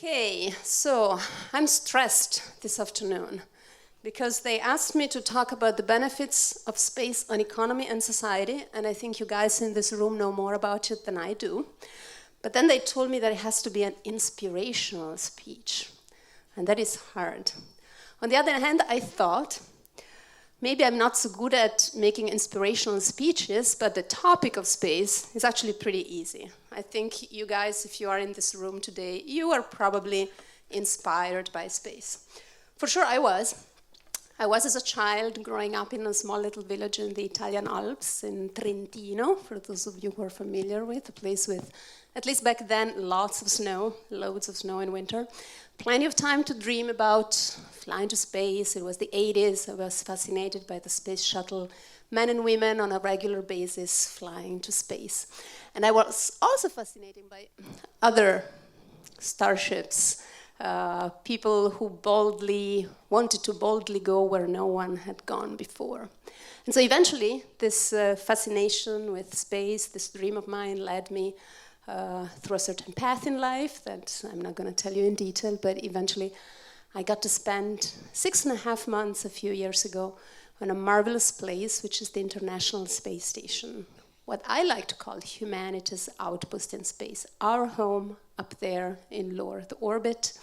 Okay, so I'm stressed this afternoon because they asked me to talk about the benefits of space on economy and society, and I think you guys in this room know more about it than I do. But then they told me that it has to be an inspirational speech, and that is hard. On the other hand, I thought, maybe I'm not so good at making inspirational speeches, but the topic of space is actually pretty easy. I think you guys, if you are in this room today, you are probably inspired by space. For sure I was. I was as a child growing up in a small little village in the Italian Alps in Trentino, for those of you who are familiar with, a place with, at least back then, lots of snow, loads of snow in winter. Plenty of time to dream about flying to space. It was the 80s. I was fascinated by the space shuttle, men and women on a regular basis flying to space. And I was also fascinated by other starships, people who wanted to boldly go where no one had gone before. And so eventually, this fascination with space, this dream of mine led me through a certain path in life that I'm not going to tell you in detail, but eventually I got to spend 6.5 months a few years ago on a marvelous place, which is the International Space Station, what I like to call humanity's outpost in space, our home up there in low Earth orbit.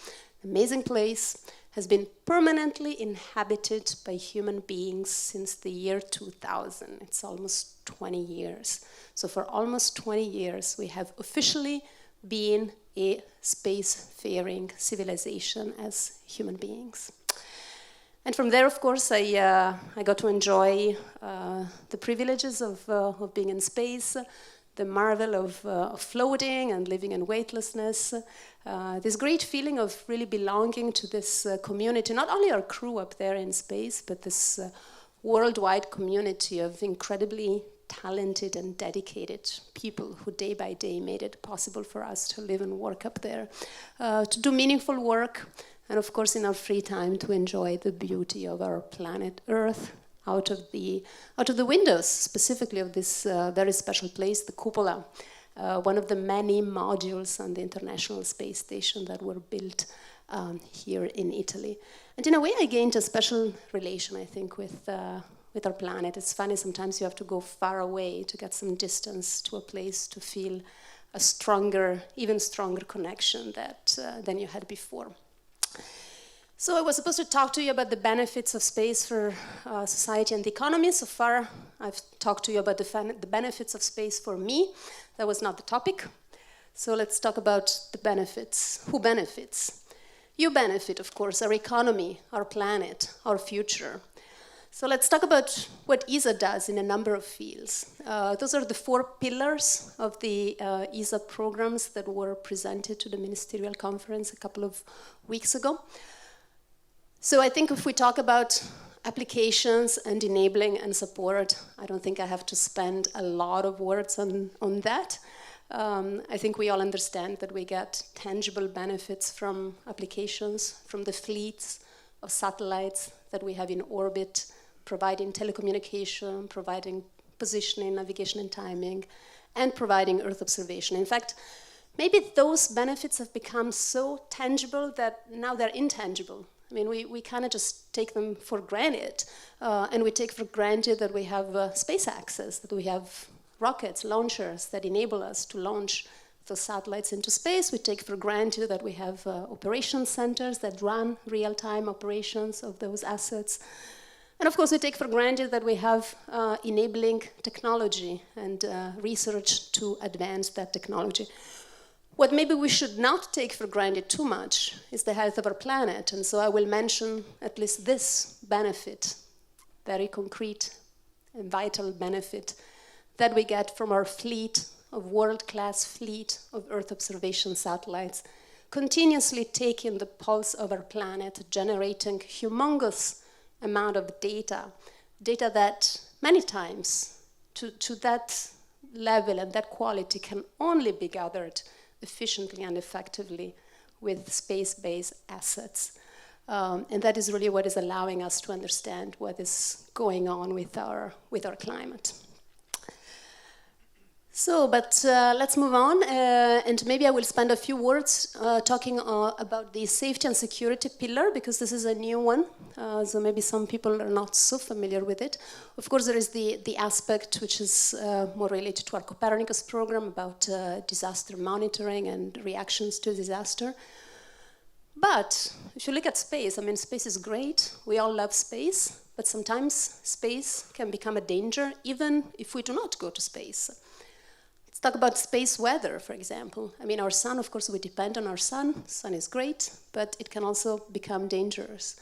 Amazing place, has been permanently inhabited by human beings since the year 2000. It's almost 20 years. So for almost 20 years, we have officially been a space-faring civilization as human beings. And from there, of course, I got to enjoy the privileges of being in space, the marvel of floating and living in weightlessness, this great feeling of really belonging to this community, not only our crew up there in space, but this worldwide community of incredibly talented and dedicated people who day by day made it possible for us to live and work up there, to do meaningful work, and of course in our free time to enjoy the beauty of our planet Earth out of the windows, specifically of this very special place, the cupola, one of the many modules on the International Space Station that were built here in Italy. And in a way I gained a special relation, I think, with our planet. It's funny, sometimes you have to go far away to get some distance to a place to feel a stronger, even stronger connection than you had before. So I was supposed to talk to you about the benefits of space for society and the economy. So far, I've talked to you about the benefits of space for me. That was not the topic. So let's talk about the benefits. Who benefits? You benefit, of course, our economy, our planet, our future. So let's talk about what ESA does in a number of fields. Those are the 4 pillars of the ESA programs that were presented to the ministerial conference a couple of weeks ago. So I think if we talk about applications and enabling and support, I don't think I have to spend a lot of words on that. I think we all understand that we get tangible benefits from applications, from the fleets of satellites that we have in orbit, providing telecommunication, providing positioning, navigation and timing, and providing Earth observation. In fact, maybe those benefits have become so tangible that now they're intangible. I mean, we kind of just take them for granted, and we take for granted that we have space access, that we have rockets, launchers that enable us to launch the satellites into space. We take for granted that we have operation centers that run real-time operations of those assets. And of course, we take for granted that we have enabling technology and research to advance that technology. What maybe we should not take for granted too much is the health of our planet. And so I will mention at least this benefit, very concrete and vital benefit that we get from our fleet of world-class fleet of Earth observation satellites, continuously taking the pulse of our planet, generating humongous amount of data that many times to that level and that quality can only be gathered efficiently and effectively with space-based assets. And that is really what is allowing us to understand what is going on with our climate. So, but let's move on, and maybe I will spend a few words talking about the safety and security pillar, because this is a new one, so maybe some people are not so familiar with it. Of course, there is the aspect which is more related to our Copernicus program about disaster monitoring and reactions to disaster. But if you look at space, I mean, space is great, we all love space, but sometimes space can become a danger even if we do not go to space. Let's talk about space weather, for example. I mean, our sun, of course, we depend on our sun. Sun is great, but it can also become dangerous.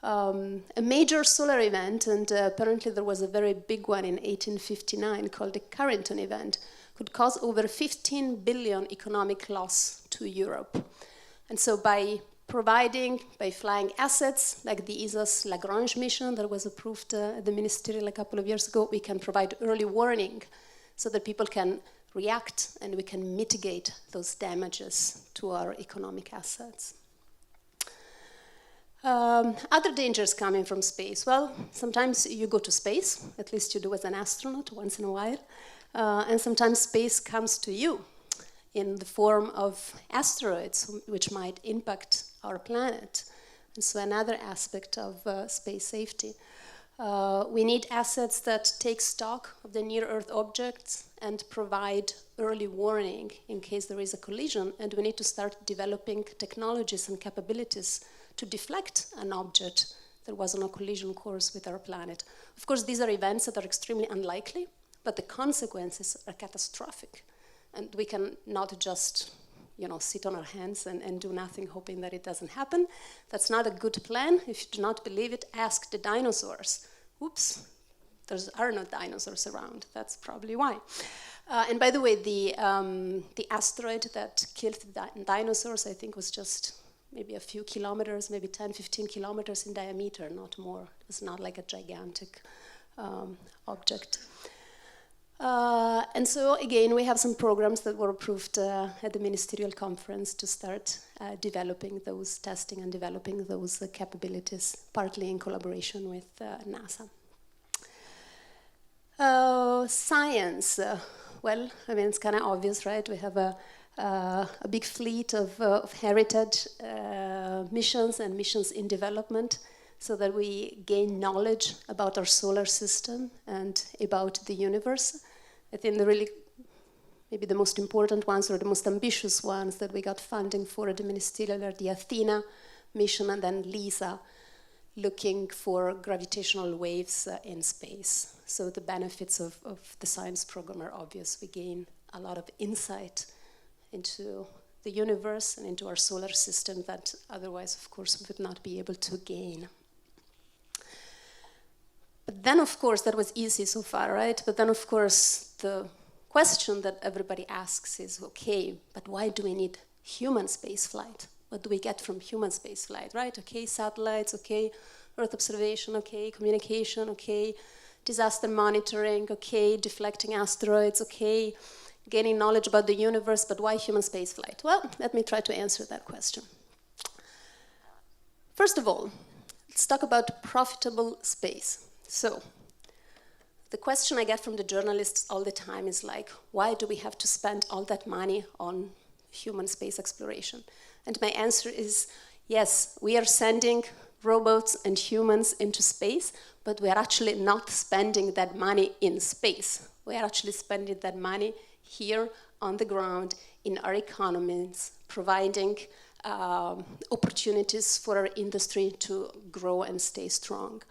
A major solar event, and apparently there was a very big one in 1859 called the Carrington event, could cause over 15 billion economic loss to Europe. And so by flying assets like the ESA's Lagrange mission that was approved at the ministerial a couple of years ago, we can provide early warning so that people can react and we can mitigate those damages to our economic assets. Other dangers coming from space. Well, sometimes you go to space, at least you do as an astronaut once in a while, and sometimes space comes to you in the form of asteroids, which might impact our planet. And so another aspect of space safety. We need assets that take stock of the near-Earth objects and provide early warning in case there is a collision, and we need to start developing technologies and capabilities to deflect an object that was on a collision course with our planet. Of course, these are events that are extremely unlikely, but the consequences are catastrophic. And we can not just sit on our hands and do nothing hoping that it doesn't happen. That's not a good plan. If you do not believe it, ask the dinosaurs. Oops, there are no dinosaurs around. That's probably why. And by the way, the asteroid that killed the dinosaurs, I think, was just maybe a few kilometers, maybe 10, 15 kilometers in diameter, not more. It's not like a gigantic object. And so, again, we have some programs that were approved at the ministerial conference to start developing those, testing and developing those capabilities, partly in collaboration with NASA. Science. Well, I mean, it's kind of obvious, right? We have a big fleet of heritage missions and missions in development, so that we gain knowledge about our solar system and about the universe. I think maybe the most important ones or the most ambitious ones that we got funding for at the ministerial are the Athena mission and then LISA, looking for gravitational waves in space. So the benefits of the science program are obvious. We gain a lot of insight into the universe and into our solar system that otherwise, of course, we would not be able to gain. But then, of course, that was easy so far, right? But then, of course, the question that everybody asks is, okay, but why do we need human spaceflight? What do we get from human spaceflight, right? Okay, satellites, okay, Earth observation, okay, communication, okay, disaster monitoring, okay, deflecting asteroids, okay, gaining knowledge about the universe, but why human spaceflight? Well, let me try to answer that question. First of all, let's talk about profitable space. So, the question I get from the journalists all the time is like, why do we have to spend all that money on human space exploration? And my answer is, yes, we are sending robots and humans into space, but we are actually not spending that money in space. We are actually spending that money here on the ground in our economies, providing opportunities for our industry to grow and stay strong.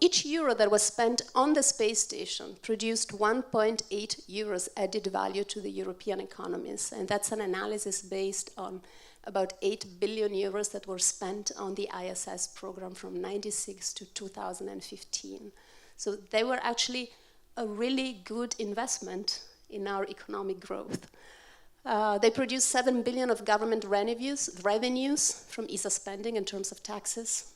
Each euro that was spent on the space station produced 1.8 euros added value to the European economies. And that's an analysis based on about 8 billion euros that were spent on the ISS program from 1996 to 2015. So they were actually a really good investment in our economic growth. They produced 7 billion of government revenues from ESA spending in terms of taxes.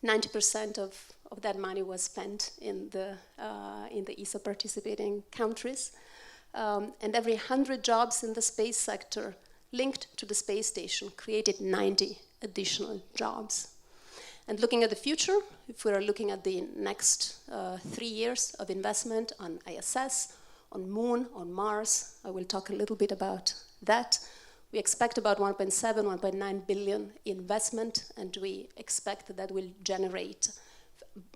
90% of that money was spent in the ESA participating countries. And every 100 jobs in the space sector linked to the space station created 90 additional jobs. And looking at the future, if we are looking at the next 3 years of investment on ISS on Moon, on Mars. I will talk a little bit about that. We expect about 1.7, 1.9 billion investment, and we expect that will generate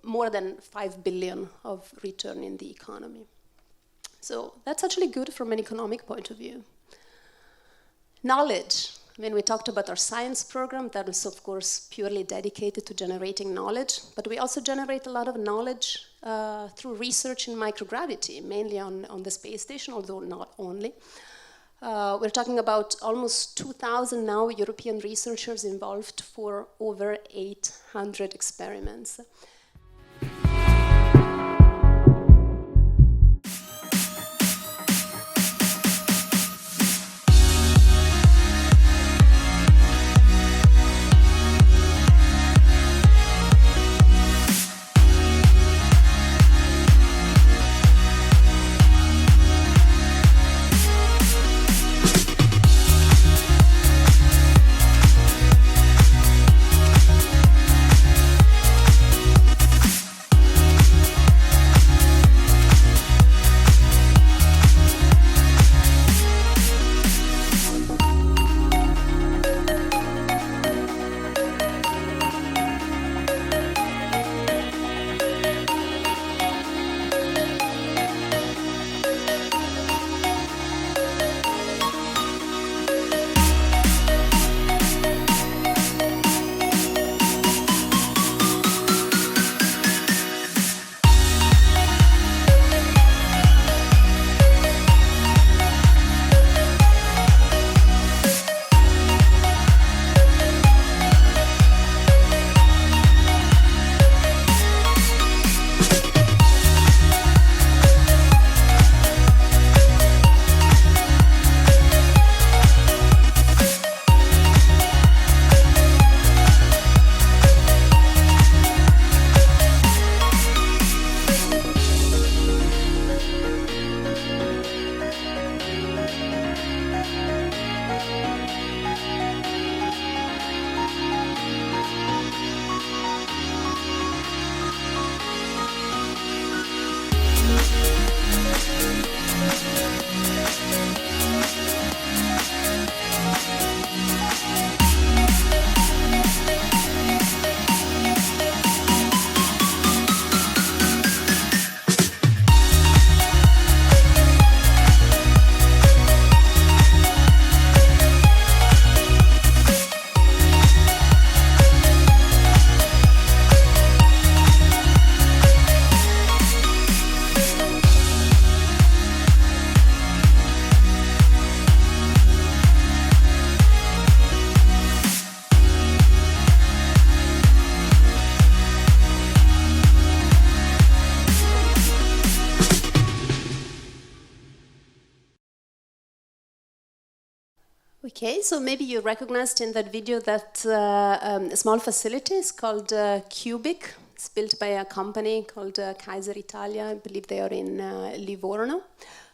more than 5 billion of return in the economy. So that's actually good from an economic point of view. Knowledge. I mean, we talked about our science program. That is, of course, purely dedicated to generating knowledge. But we also generate a lot of knowledge through research in microgravity, mainly on the space station, although not only. We're talking about almost 2,000 now European researchers involved for over 800 experiments. Okay, so maybe you recognized in that video that a small facility is called Cubic. It's built by a company called Kaiser Italia. I believe they are in Livorno.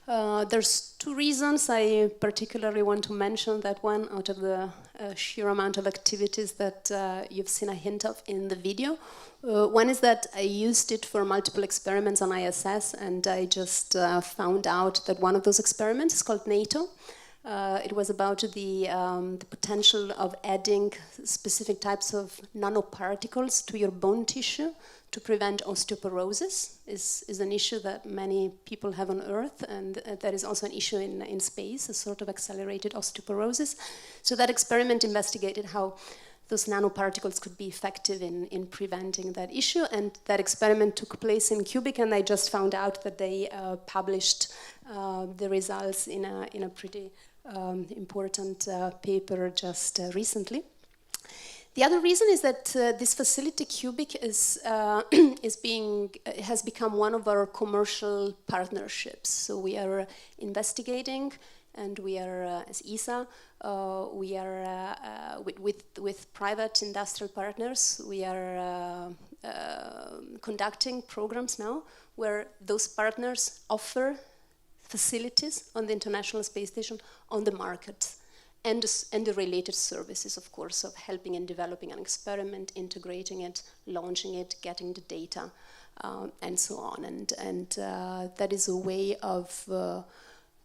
There's two reasons I particularly want to mention that one out of the sheer amount of activities that you've seen a hint of in the video. One is that I used it for multiple experiments on ISS, and I just found out that one of those experiments is called NATO. It was about the potential of adding specific types of nanoparticles to your bone tissue to prevent osteoporosis. Is an issue that many people have on Earth, and that is also an issue in space, a sort of accelerated osteoporosis. So that experiment investigated how those nanoparticles could be effective in preventing that issue, and that experiment took place in Cubic, and I just found out that they published the results in a pretty important paper just recently. The other reason is that this facility, Cubic, has become one of our commercial partnerships. So we are investigating, and we are, as ESA, we are with private industrial partners. We are conducting programs now where those partners offer facilities on the International Space Station on the market, and the related services, of course, of helping and developing an experiment, integrating it, launching it, getting the data. and so on. And that is a way of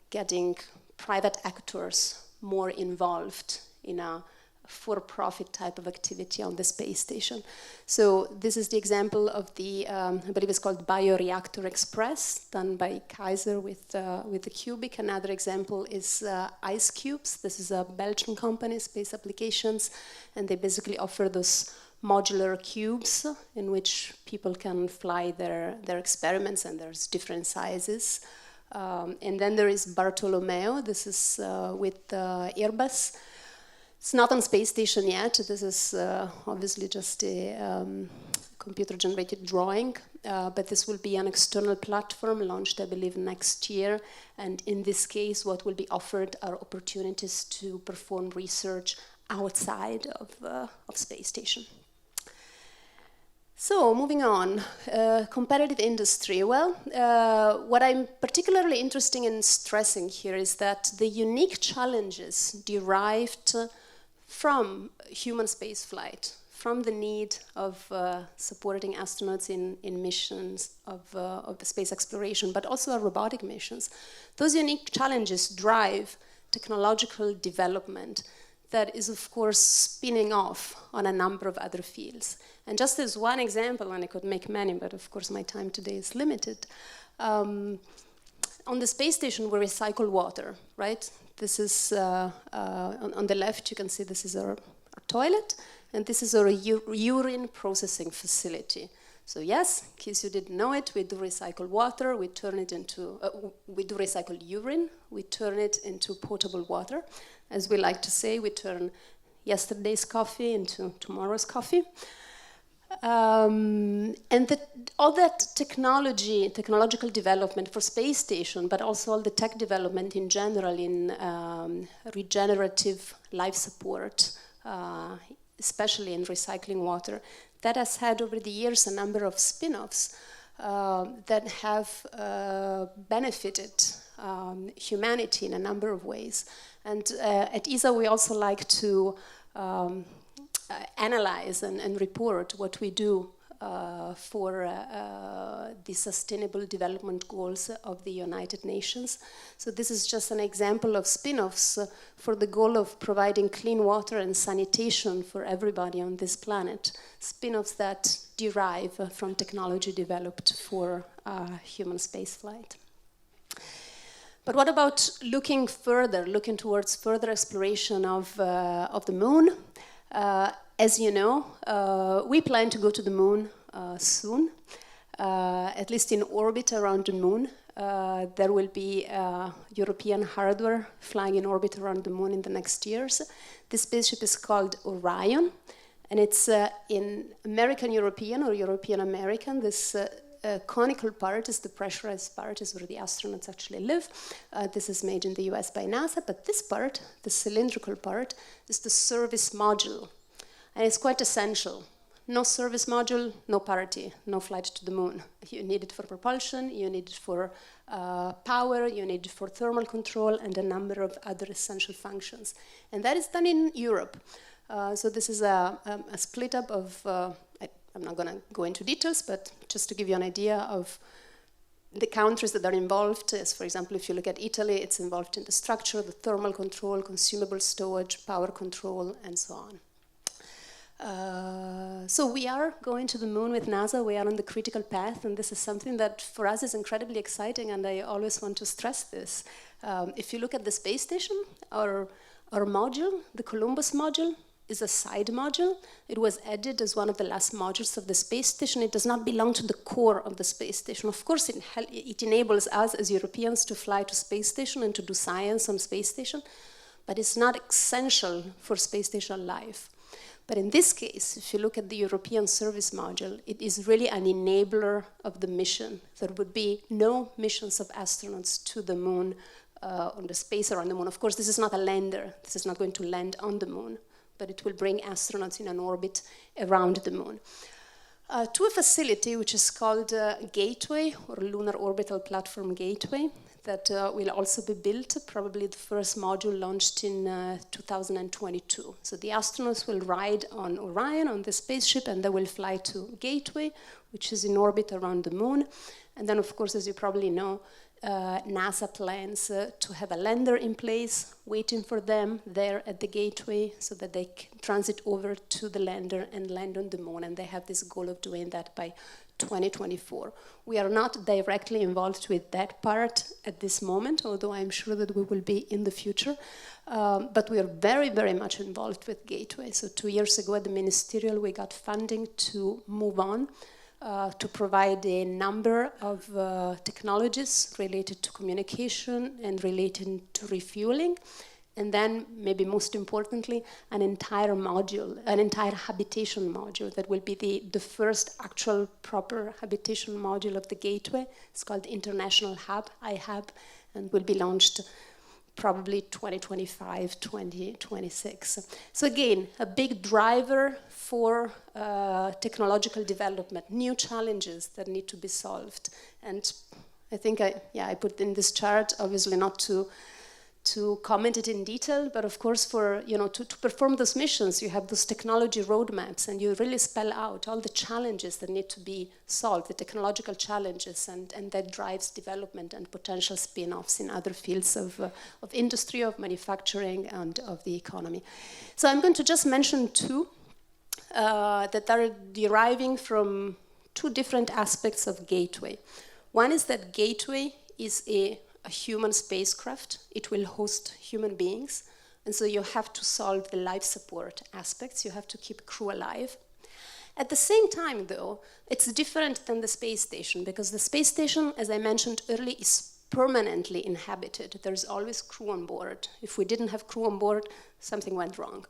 getting private actors more involved in a for-profit type of activity on the space station. So this is the example of the, I believe it's called Bioreactor Express, done by Kaiser with the Cubic. Another example is Ice Cubes. This is a Belgian company, Space Applications, and they basically offer those modular cubes in which people can fly their experiments, and there's different sizes. And then there is Bartolomeo. This is with Airbus. It's not on space station yet. This is obviously just a computer-generated drawing, but this will be an external platform launched, I believe, next year. And in this case, what will be offered are opportunities to perform research outside of space station. So, moving on, competitive industry. Well, what I'm particularly interested in stressing here is that the unique challenges derived from human spaceflight, from the need of supporting astronauts in missions of space exploration, but also robotic missions. Those unique challenges drive technological development that is, of course, spinning off on a number of other fields. And just as one example, and I could make many, but of course my time today is limited, on the space station we recycle water, right? This is, on the left you can see this is our toilet, and this is our urine processing facility. So yes, in case you didn't know it, we do recycle water, we turn it into, we do recycle urine, we turn it into potable water. As we like to say, we turn yesterday's coffee into tomorrow's coffee. And all that technological development for space station, but also all the tech development in general in regenerative life support, especially in recycling water, that has had over the years a number of spin-offs that have benefited humanity in a number of ways. And at ESA we also like to analyze and report what we do for the Sustainable Development Goals of the United Nations. So this is just an example of spin-offs for the goal of providing clean water and sanitation for everybody on this planet. Spin-offs that derive from technology developed for human spaceflight. But what about looking further, looking towards further exploration of the moon? As you know, we plan to go to the moon soon, at least in orbit around the moon. There will be European hardware flying in orbit around the moon in the next years. This spaceship is called Orion, and it's in American-European or European-American. This conical part is the pressurized part, is where the astronauts actually live. This is made in the US by NASA, but this part, the cylindrical part, is the service module. And it's quite essential. No service module, no parity, no flight to the moon. You need it for propulsion, you need it for power, you need it for thermal control, and a number of other essential functions. And that is done in Europe. So this is a split up of, I'm not going to go into details, but just to give you an idea of the countries that are involved. As for example, if you look at Italy, it's involved in the structure, the thermal control, consumable storage, power control, and so on. So we are going to the moon with NASA. We are on the critical path, and this is something that for us is incredibly exciting, and I always want to stress this. If you look at the space station, our module, the Columbus module, is a side module. It was added as one of the last modules of the space station. It does not belong to the core of the space station. Of course, it enables us as Europeans to fly to space station and to do science on space station, but it's not essential for space station life. But in this case, if you look at the European service module, it is really an enabler of the mission. There would be no missions of astronauts to the moon, on the space around the moon. Of course, this is not a lander. This is not going to land on the moon, but it will bring astronauts in an orbit around the moon. To a facility which is called Gateway, or Lunar Orbital Platform Gateway. that will also be built, probably the first module launched in 2022. So the astronauts will ride on Orion, on the spaceship, and they will fly to Gateway, which is in orbit around the moon. And then, of course, as you probably know, NASA plans to have a lander in place, waiting for them there at the Gateway so that they can transit over to the lander and land on the moon. And they have this goal of doing that by 2024. We are not directly involved with that part at this moment, although I'm sure that we will be in the future. But we are very, very much involved with Gateway. So 2 years ago at the ministerial, we got funding to move on, to provide a number of technologies related to communication and related to refueling. And then, maybe most importantly, an entire module, an entire habitation module that will be the first actual proper habitation module of the Gateway. It's called International Hub, iHub, and will be launched probably 2025, 2026. So again, a big driver for technological development, new challenges that need to be solved. And I think I put in this chart, obviously not to comment it in detail, but of course to perform those missions, you have those technology roadmaps and you really spell out all the challenges that need to be solved, the technological challenges, and that drives development and potential spin-offs in other fields of industry, of manufacturing, and of the economy. So I'm going to just mention two that are deriving from two different aspects of Gateway. One is that Gateway is a human spacecraft. It will host human beings. And so you have to solve the life support aspects. You have to keep crew alive. At the same time, though, it's different than the space station, because the space station, as I mentioned earlier, is permanently inhabited. There's always crew on board. If we didn't have crew on board, something went wrong.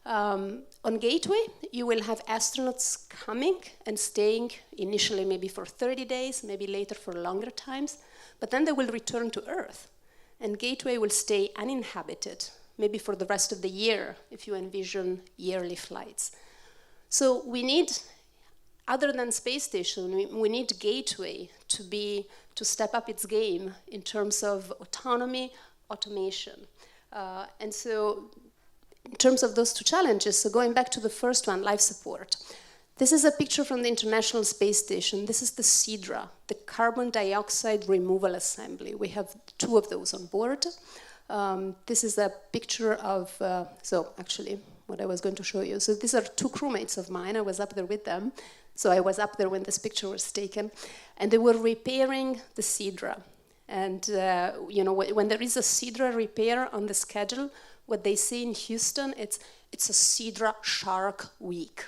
On Gateway, you will have astronauts coming and staying initially maybe for 30 days, maybe later for longer times, but then they will return to Earth. And Gateway will stay uninhabited, maybe for the rest of the year, if you envision yearly flights. So we need, other than space station, we need Gateway to step up its game in terms of autonomy, automation. And so in terms of those two challenges, so going back to the first one, life support. This is a picture from the International Space Station. This is the CDRA, the carbon dioxide removal assembly. We have two of those on board. This is a picture of, what I was going to show you. So these are two crewmates of mine. I was up there with them. So I was up there when this picture was taken. And they were repairing the CDRA. And when there is a CDRA repair on the schedule, what they say in Houston, it's a CDRA shark week,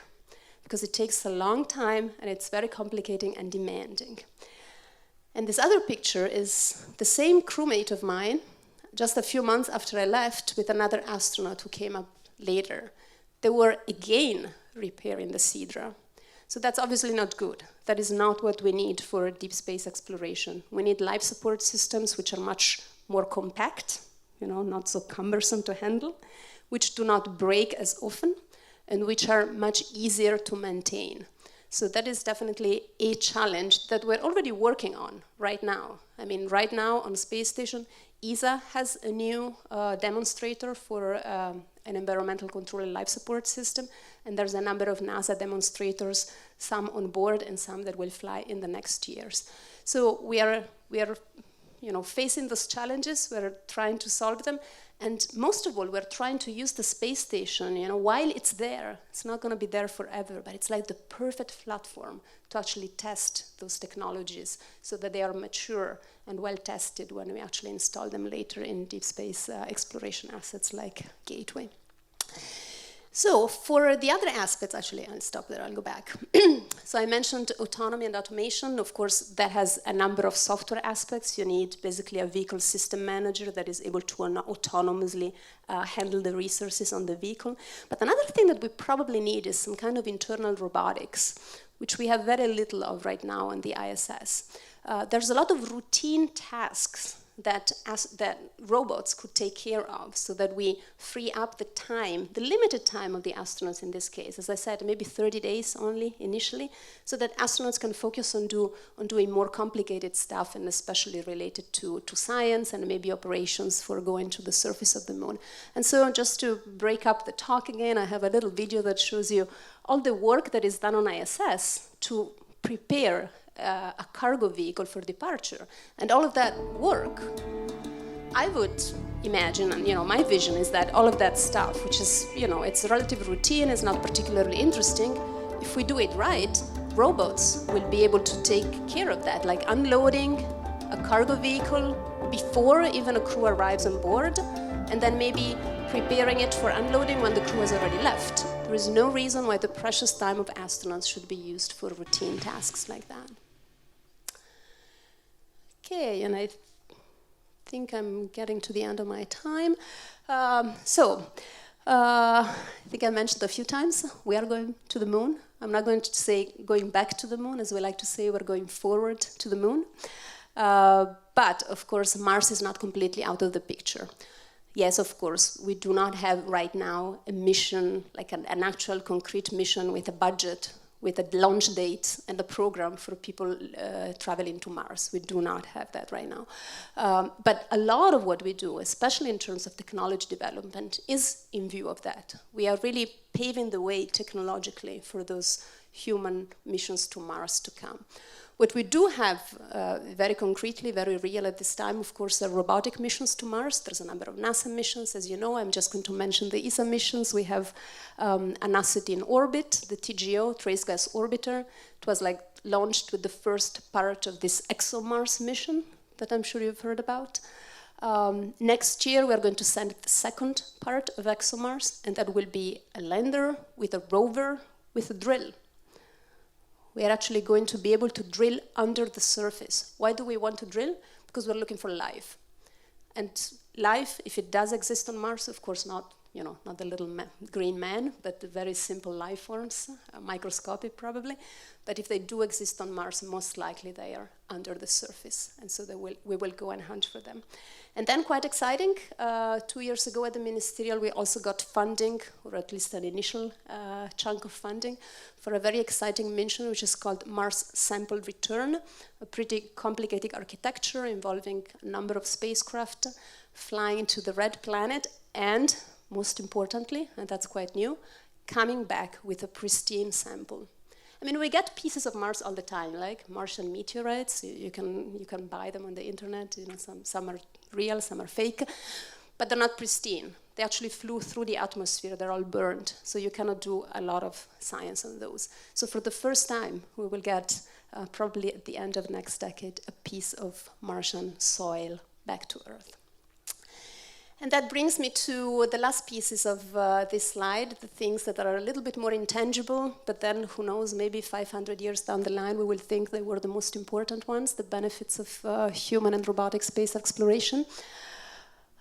because it takes a long time and it's very complicating and demanding. And this other picture is the same crewmate of mine, just a few months after I left, with another astronaut who came up later. They were again repairing the CDRA. So that's obviously not good. That is not what we need for deep space exploration. We need life support systems which are much more compact, not so cumbersome to handle, which do not break as often, and which are much easier to maintain. So that is definitely a challenge that we're already working on right now. I mean, right now on Space Station, ESA has a new demonstrator for an environmental control and life support system, and there's a number of NASA demonstrators, some on board and some that will fly in the next years. So we are facing those challenges. We're trying to solve them. And most of all, we're trying to use the space station, while it's there. It's not going to be there forever, but it's like the perfect platform to actually test those technologies so that they are mature and well tested when we actually install them later in deep space exploration assets like Gateway. So for the other aspects, actually, I'll stop there, I'll go back. So I mentioned autonomy and automation. Of course, that has a number of software aspects. You need basically a vehicle system manager that is able to autonomously handle the resources on the vehicle. But another thing that we probably need is some kind of internal robotics, which we have very little of right now on the ISS. There's a lot of routine tasks that robots could take care of, so that we free up the time, the limited time of the astronauts in this case. As I said, maybe 30 days only initially, so that astronauts can focus on doing more complicated stuff, and especially related to science and maybe operations for going to the surface of the moon. And so just to break up the talk again, I have a little video that shows you all the work that is done on ISS to prepare a cargo vehicle for departure. And all of that work, I would imagine, and my vision is that all of that stuff, which is, it's relatively routine, is not particularly interesting, if we do it right, robots will be able to take care of that, like unloading a cargo vehicle before even a crew arrives on board, and then maybe preparing it for unloading when the crew has already left. There is no reason why the precious time of astronauts should be used for routine tasks like that. Okay, and I think I'm getting to the end of my time. I think I mentioned a few times, we are going to the moon. I'm not going to say going back to the moon, as we like to say, we're going forward to the moon. But, of course, Mars is not completely out of the picture. Yes, of course, we do not have right now a mission, like an actual concrete mission with a budget, with a launch date and a program for people traveling to Mars. We do not have that right now. But a lot of what we do, especially in terms of technology development, is in view of that. We are really paving the way technologically for those human missions to Mars to come. What we do have very concretely, very real at this time, of course, are robotic missions to Mars. There's a number of NASA missions, as you know. I'm just going to mention the ESA missions. We have an asset in orbit, the TGO, Trace Gas Orbiter. It was launched with the first part of this ExoMars mission that I'm sure you've heard about. Next year, we're going to send the second part of ExoMars, and that will be a lander with a rover with a drill. We are actually going to be able to drill under the surface. Why do we want to drill? Because we're looking for life. And life, if it does exist on Mars, of course not, not the little green man, but the very simple life forms, microscopic probably. But if they do exist on Mars, most likely they are under the surface. And so we will go and hunt for them. And then, quite exciting, 2 years ago at the Ministerial, we also got funding, or at least an initial chunk of funding, for a very exciting mission, which is called Mars Sample Return, a pretty complicated architecture involving a number of spacecraft flying to the red planet, and, most importantly, and that's quite new, coming back with a pristine sample. I mean, we get pieces of Mars all the time, like Martian meteorites. You can buy them on the internet. Some are real, some are fake, but they're not pristine. They actually flew through the atmosphere. They're all burned, so you cannot do a lot of science on those. So for the first time, we will get, probably at the end of next decade, a piece of Martian soil back to Earth. And that brings me to the last pieces of this slide, the things that are a little bit more intangible, but then, who knows, maybe 500 years down the line, we will think they were the most important ones, the benefits of human and robotic space exploration.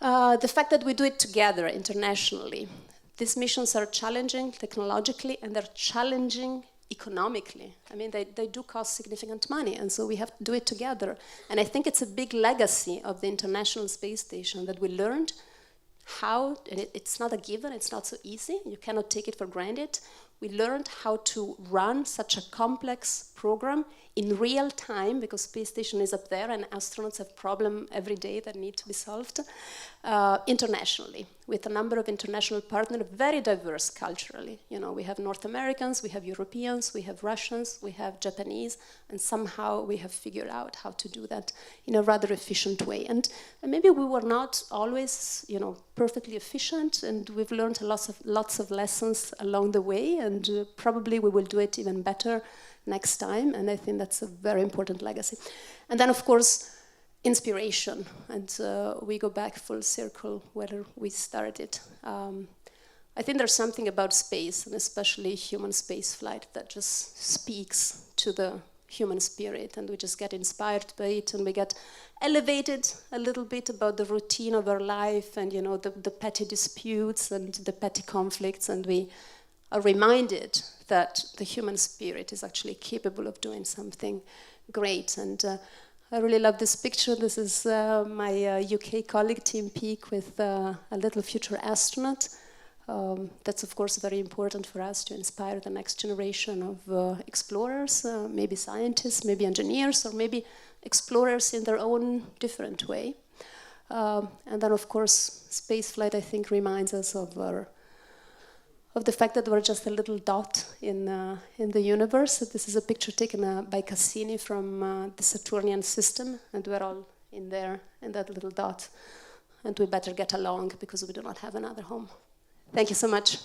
The fact that we do it together internationally. These missions are challenging technologically, and they're challenging economically. I mean, they do cost significant money, and so we have to do it together. And I think it's a big legacy of the International Space Station that we learned how, and it's not a given, it's not so easy, you cannot take it for granted. We learned how to run such a complex program in real time, because space station is up there and astronauts have problems every day that need to be solved, internationally, with a number of international partners, very diverse culturally. We have North Americans, we have Europeans, we have Russians, we have Japanese, and somehow we have figured out how to do that in a rather efficient way. And maybe we were not always, perfectly efficient, and we've learned lots of lessons along the way, and probably we will do it even better next time, and I think that's a very important legacy. And then, of course, inspiration, and we go back full circle where we started. I think there's something about space, and especially human space flight, that just speaks to the human spirit, and we just get inspired by it, and we get elevated a little bit about the routine of our life, and the petty disputes and the petty conflicts, and we are reminded that the human spirit is actually capable of doing something great. And I really love this picture. This is my UK colleague, Tim Peake, with a little future astronaut. That's, of course, very important for us to inspire the next generation of explorers, maybe scientists, maybe engineers, or maybe explorers in their own different way. And then, of course, spaceflight, I think, reminds us of the fact that we're just a little dot in the universe. This is a picture taken by Cassini from the Saturnian system, and we're all in there, in that little dot. And we better get along, because we do not have another home. Thank you so much.